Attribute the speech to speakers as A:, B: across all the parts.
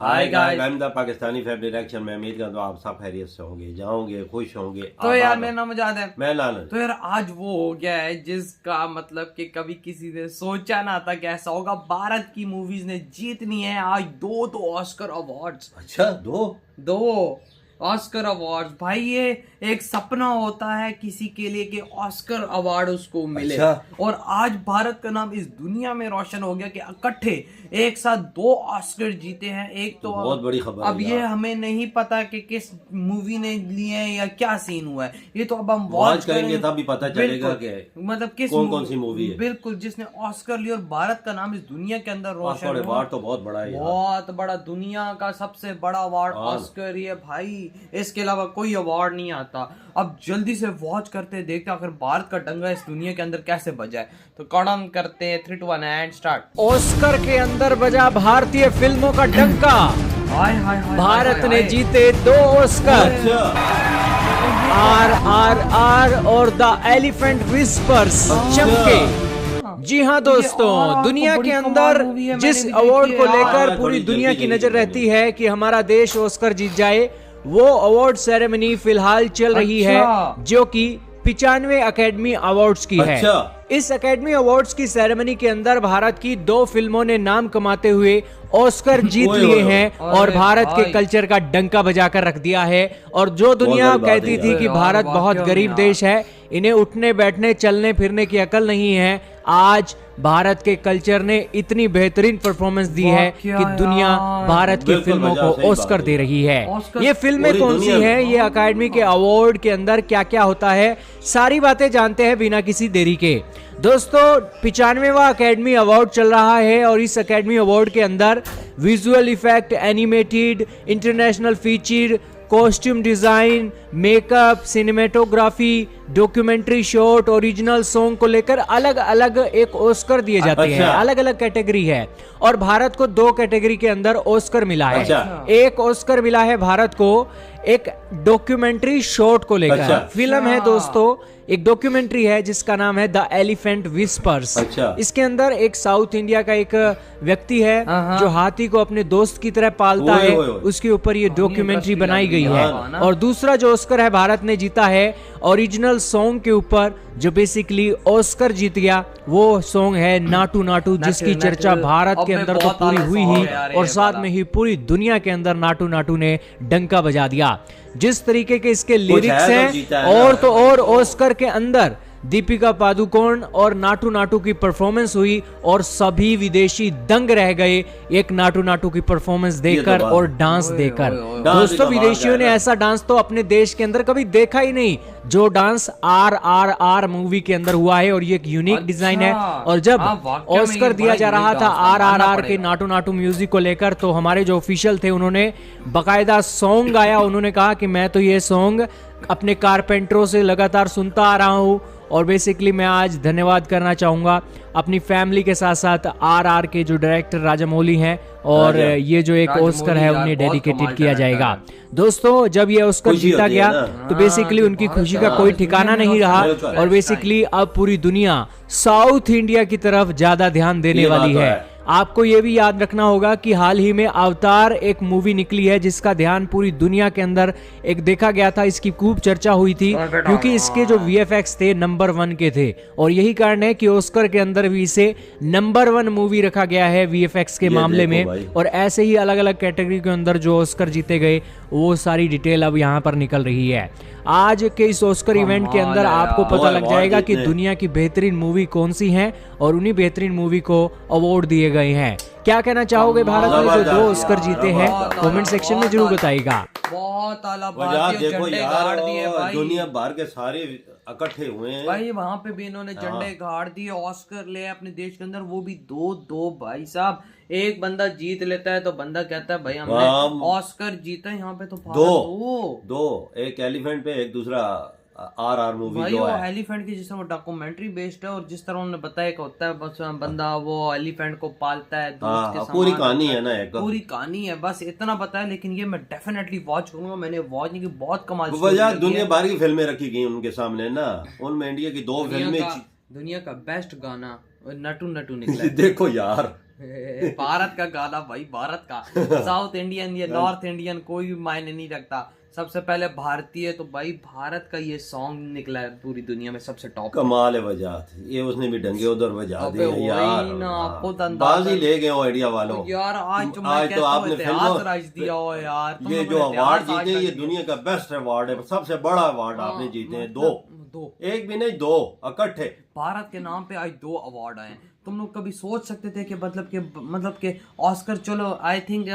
A: Hi guys, I am the Pakistani family reaction में उम्मीद करता हूँ आप सब खैरियत से होंगे, जाओगे खुश होंगे।
B: तो यार मेरा नाम मुजाद है।
A: मैं लालन।
B: तो यार आज वो हो गया है जिसका मतलब कि कभी किसी ने सोचा ना था कि ऐसा होगा। भारत की मूवीज ने जीतनी है आज दो ऑस्कर अवार्ड्स।
A: अच्छा, दो
B: ऑस्कर अवार्ड्स भाई, ये एक सपना होता है किसी के लिए कि ऑस्कर अवार्ड उसको मिले।
A: अच्छा।
B: और आज भारत का नाम इस दुनिया में रोशन हो गया कि इकट्ठे एक साथ दो ऑस्कर जीते हैं। एक तो
A: बहुत बड़ी खबर
B: अब ये हमें नहीं पता कि किस मूवी ने लिए हैं या क्या सीन हुआ है। ये तो अब हम वॉच
A: करेंगे तब भी पता चलेगा कि
B: मतलब किस
A: कौन सी मूवी है।
B: बिल्कुल, जिसने ऑस्कर लिया और भारत का नाम इस दुनिया के अंदर रोशन हुआ।
A: अवार्ड तो बहुत बड़ा है,
B: बहुत बड़ा, दुनिया का सबसे बड़ा अवार्ड ऑस्कर ही है भाई। इसके अलावा कोई अवार्ड नहीं आता। अब जल्दी से वॉच करते देखते आखिर भारत का डंगा इस दुनिया के अंदर कैसे बजा है। तो कड़म करते हैं 3, 2, 1 एंड स्टार्ट।
C: ऑस्कर के अंदर बजा भारतीय फिल्मों का डंका। भारत ने जीते 2 ऑस्कर, RRR और द एलिफेंट विस्पर्स चमके। जी हाँ दोस्तों, दुनिया के अंदर जिस अवार्ड को लेकर पूरी दुनिया की नजर रहती है कि हमारा देश ऑस्कर जीत जाए, वो अवार्ड सेरेमनी फिलहाल चल रही है जो कि 95 अकेडमी अवार्ड्स की है। इस अकेडमी अवार्ड्स की सेरेमनी के अंदर भारत की 2 फिल्मों ने नाम कमाते हुए ऑस्कर जीत लिए हैं और भारत के कल्चर का डंका बजाकर रख दिया है। और जो दुनिया कहती थी कि भारत बहुत गरीब देश है, इन्हें उठने बैठने चलने फिरने की अकल नहीं है, आज भारत के कल्चर ने इतनी बेहतरीन परफॉर्मेंस दी है कि दुनिया भारत की फिल्मों को ऑस्कर दे रही है। ये फिल्में कौन सी हैं, ये अकेडमी के अवार्ड के अंदर क्या क्या होता है, सारी बातें जानते हैं बिना किसी देरी के। दोस्तों, 95वां अकेडमी अवार्ड चल रहा है और इस अकेडमी अवार्ड के अंदर visual effect, animated, international feature, costume design, makeup, cinematography, documentary shot, original song को लेकर अलग अलग एक ऑस्कर दिए जाते हैं। अलग अलग कैटेगरी है और भारत को 2 कैटेगरी के अंदर ऑस्कर मिला है। एक ऑस्कर मिला है भारत को एक डॉक्यूमेंट्री शॉट को लेकर। फिल्म है दोस्तों, एक डॉक्यूमेंट्री है जिसका नाम है द एलिफेंट विस्पर्स। इसके अंदर एक साउथ इंडिया का एक व्यक्ति है जो हाथी को अपने दोस्त की तरह पालता है, उसके ऊपर ये डॉक्यूमेंट्री बनाई गई है। और दूसरा जो ऑस्कर है भारत ने जीता है ओरिजिनल सॉन्ग के ऊपर, जो बेसिकली ऑस्कर जीत गया। वो सॉन्ग है नाटू नाटू, जिसकी चर्चा भारत के अंदर तो पूरी हुई ही और साथ में ही पूरी दुनिया के अंदर नाटू नाटू ने डंका बजा दिया। जिस तरीके के इसके लिरिक्स हैं और तो और ऑस्कर के अंदर दीपिका पादुकोण और नाटू नाटू की परफॉर्मेंस हुई और सभी विदेशी दंग रह गए एक नाटू नाटू की परफॉर्मेंस देखकर और डांस देखकर। दोस्तों, विदेशियों ने ऐसा डांस तो अपने देश के अंदर कभी देखा ही नहीं जो डांस RRR मूवी के अंदर हुआ है। और ये एक यूनिक डिजाइन है। और जब ऑस्कर दिया जा रहा था RRR के नाटू नाटू म्यूजिक को लेकर, तो हमारे जो ऑफिशियल थे उन्होंने बकायदा सॉन्ग गाया। उन्होंने कहा कि मैं तो ये सॉन्ग अपने कारपेंटरों से लगातार सुनता आ रहा हूँ और बेसिकली मैं आज धन्यवाद करना चाहूंगा अपनी फैमिली के साथ साथ RR के जो डायरेक्टर राजामौली हैं, और ये जो एक ऑस्कर है उन्हें डेडिकेटेड किया जाएगा। दोस्तों, जब ये ऑस्कर जीता गया तो बेसिकली उनकी खुशी का कोई ठिकाना नहीं रहा और बेसिकली अब पूरी दुनिया साउथ इंडिया की तरफ ज्यादा ध्यान देने वाली है। आपको ये भी याद रखना होगा कि हाल ही में अवतार एक मूवी निकली है जिसका ध्यान पूरी दुनिया के अंदर एक देखा गया था। इसकी खूब चर्चा हुई थी क्योंकि इसके जो VFX थे नंबर 1 के थे और यही कारण है कि ऑस्कर के अंदर भी इसे नंबर 1 मूवी रखा गया है VFX के मामले में। और ऐसे ही अलग अलग कैटेगरी के अंदर जो ऑस्कर जीते गए वो सारी डिटेल अब यहाँ पर निकल रही है। आज के इस ऑस्कर इवेंट के अंदर आपको पता लग जाएगा कि दुनिया की बेहतरीन मूवी कौन सी है और उन्हीं बेहतरीन मूवी को अवार्ड दिए गए हैं। क्या कहना चाहोगे भारत ने जो 2 ऑस्कर जीते हैं, कमेंट सेक्शन में जरूर बताइएगा।
B: बहुत आला झंडे गाड़ दिए भाई,
A: दुनिया भर के सारे इकट्ठे हुए हैं
B: भाई। वहां पे भी इन्होंने झंडे गाड़ दिए, ऑस्कर ले अपने देश के अंदर, वो भी 2 भाई साहब। एक बंदा जीत लेता है तो बंदा कहता है भाई हमने ऑस्कर जीता। यहाँ पे तो दो, एक एलिफेंट पे, एक दूसरा RR मूवी जो है एलिफेंट की, जिसमें वो डॉक्यूमेंट्री बेस्ड है। और जिस तरह उन्होंने बताया कि होता है बस बंदा वो एलिफेंट को पालता है दोस्त के साथ, पूरी कहानी है ना, पूरी कहानी है, बस इतना बताया। लेकिन ये मैं डेफिनेटली वॉच करूंगा। मैंने वॉच नहीं की, बहुत कमाल
A: दुनिया भर की फिल्में रखी गई उनके सामने ना, उनमें इंडिया की 2 फिल्में,
B: दुनिया का बेस्ट गाना नटू नटू निकला।
A: देखो यार,
B: भारत का गाना भाई, भारत का। साउथ इंडियन या नॉर्थ इंडियन कोई भी मायने नहीं रखता, सबसे पहले भारतीय तो भाई भारत का ये सॉन्ग निकला है पूरी दुनिया में सबसे टॉप।
A: कमाल है वजात, ये उसने भी डंगे उधर बजा दिए यार,
B: खुद
A: बाजी ले गए हो आइडिया वालों
B: यार। आज तो
A: आपने
B: इतिहास रच दिया हो यार,
A: ये जो अवार्ड जीते ये दुनिया का बेस्ट अवार्ड है, सबसे बड़ा अवार्ड आपने जीते हैं, दो, एक भी नहीं, दो इकट्ठे
B: भारत के नाम पे आज 2 अवार्ड आए। तुम लोग कभी सोच सकते थे कि मतलब के ऑस्कर, चलो आई थिंक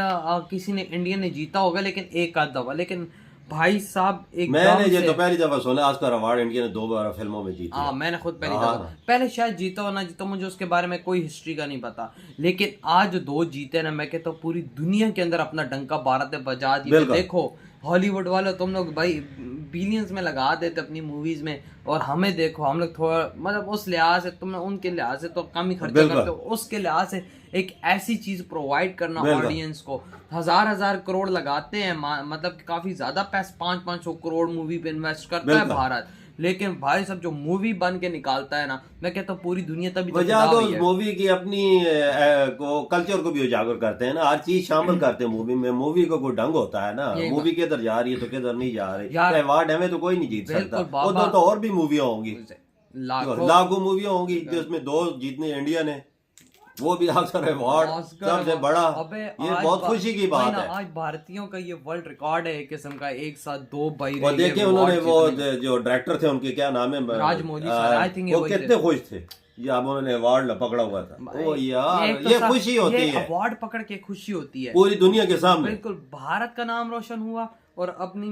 B: किसी ने इंडिया ने जीता होगा लेकिन एक आध दफा, लेकिन भाई साहब एक
A: मैंने ये तो पहली दफा सुना ऑस्कर अवार्ड इंडिया ने 2 बार फिल्मों में जीता।
B: हाँ मैंने खुद पहली दफा, पहले शायद जीता हो ना जीता, मुझे उसके बारे में कोई हिस्ट्री का नहीं पता, लेकिन आज 2 जीते ना, मैं कहता हूँ पूरी दुनिया के अंदर अपना डंका भारत ने बजा दिया। देखो हॉलीवुड वाले तुम लोग भाई बिलियंस में लगा देते अपनी मूवीज में, और हमें देखो हम लोग थोड़ा मतलब उस लिहाज से, तुम उनके लिहाज से तो कम ही खर्चा करते हो, उसके लिहाज से एक ऐसी चीज प्रोवाइड करना ऑडियंस को, 1000 करोड़ लगाते हैं, मतलब काफी ज्यादा पैसे, 500 करोड़ मूवी पे इन्वेस्ट करता है भारत, लेकिन भाई सब जो मूवी बन के निकालता है ना, मैं कहता हूँ पूरी दुनिया तभी
A: तो उस मूवी की अपनी को कल्चर को भी उजागर करते हैं ना, हर चीज शामिल करते हैं मूवी में, मूवी को कोई ढंग होता है ना, मूवी किधर जा रही है तो किधर नहीं जा रही, अवार्ड हमें तो कोई नहीं जीत सकता, उधर तो और भी मूवियां होंगी, लाखों मूवियां होंगी, जिसमें 2 जीतने इंडिया ने, वो भी ऑस्कर अवार्ड सबसे बड़ा, ये बहुत खुशी की बात है।
B: आज भारतीयों का ये वर्ल्ड रिकॉर्ड है एक किस्म का, एक साथ 2 भाई
A: और देखिए उन्होंने वो जो डायरेक्टर थे उनके क्या नाम है,
B: राजमौली सर, आई थिंक
A: वो कितने खुश थे जब उन्होंने अवार्ड पकड़ा हुआ था। ओ यार ये खुशी होती है,
B: अवार्ड पकड़ के खुशी होती है
A: पूरी दुनिया के सामने,
B: बिल्कुल भारत का नाम रोशन हुआ और अपनी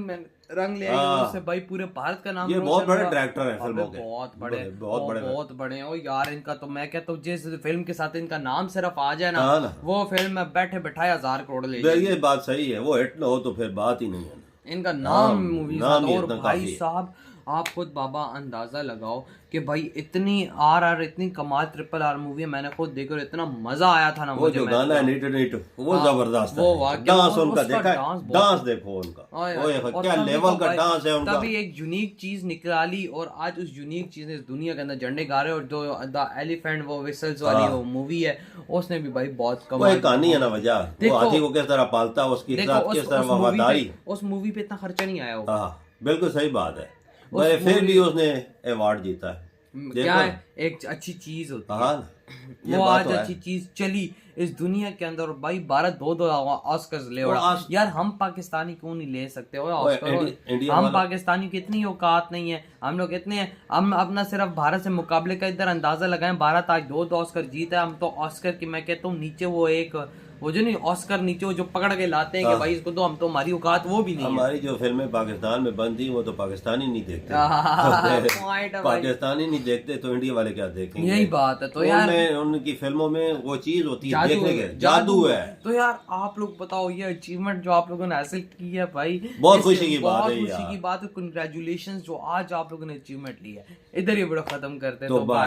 B: रंग ले आई उससे भाई पूरे भारत का नाम।
A: ये बहुत बड़े डायरेक्टर हैं फिल्मों के,
B: बहुत बड़े हैं। और यार इनका तो मैं कहता हूँ जिस फिल्म के साथ इनका नाम सिर्फ आ जाए ना, वो फिल्म में बैठे बैठाए 1000 करोड़ ले जाए।
A: ये बात सही है, वो हिट ना हो तो फिर बात ही नहीं है,
B: इनका नाम मूवी। और भाई साहब आप खुद बाबा अंदाजा लगाओ कि भाई इतनी आर इतनी कमाल RRR मूवी है, मैंने खुद देखी और इतना मजा आया था ना
A: वो जो गाना है नीट वो जबरदस्त है, डांस उनका देखा है, डांस देखो उनका, वो क्या लेवल का डांस है उनका,
B: तभी एक यूनिक चीज निकाली और आज उस यूनिक चीज ने इस दुनिया के अंदर झंडे गा रहे हैं। और जो द एलिफेंट वो विसल्स वाली वो मूवी है उसने भी भाई बहुत
A: कमाल, कहानी है ना वजह, वो हाथी को किस तरह पालता है, उसकी साथ किस तरह वफादारी,
B: उस मूवी पे इतना खर्चा नहीं आया होगा।
A: बिल्कुल सही बात है, फिर भी उसने अवार्ड जीता है।
B: क्या है एक अच्छी चीज होती है, वो आज अच्छी चीज चली इस दुनिया के अंदर। भाई भारत 2 ऑस्कर्स ले यार, हम पाकिस्तानी क्यों नहीं ले सकते ऑस्कर? हम पाकिस्तानी की इतनी औकात नहीं है, हम लोग इतने हैं, हम अपना सिर्फ भारत से मुकाबले का इधर अंदाजा लगाएं, भारत आज 2 ऑस्कर जीता है, हम तो ऑस्कर की मैं कहता हूँ नीचे वो जो नहीं ऑस्कर नीचे वो जो पकड़ के लाते हैं कि भाई इसको तो हम तो हमारी औकात वो भी नहीं है।
A: हमारी जो फिल्में पाकिस्तान में बनती वो तो पाकिस्तानी नहीं देखते, पाकिस्तानी नहीं देखते तो इंडिया वाले क्या देखेंगे?
B: यही बात है। तो यार
A: उनकी फिल्मों में वो चीज होती है, देखने के जादू है।
B: तो यार आप लोग बताओ ये अचीवमेंट जो आप लोगों ने हासिल की है भाई,
A: बहुत खुशी की बात है,
B: खुशी की बात है, कंग्रेचुलेशंस जो आज आप लोगों ने अचीवमेंट ली है। इधर ये वीडियो खत्म करते हैं।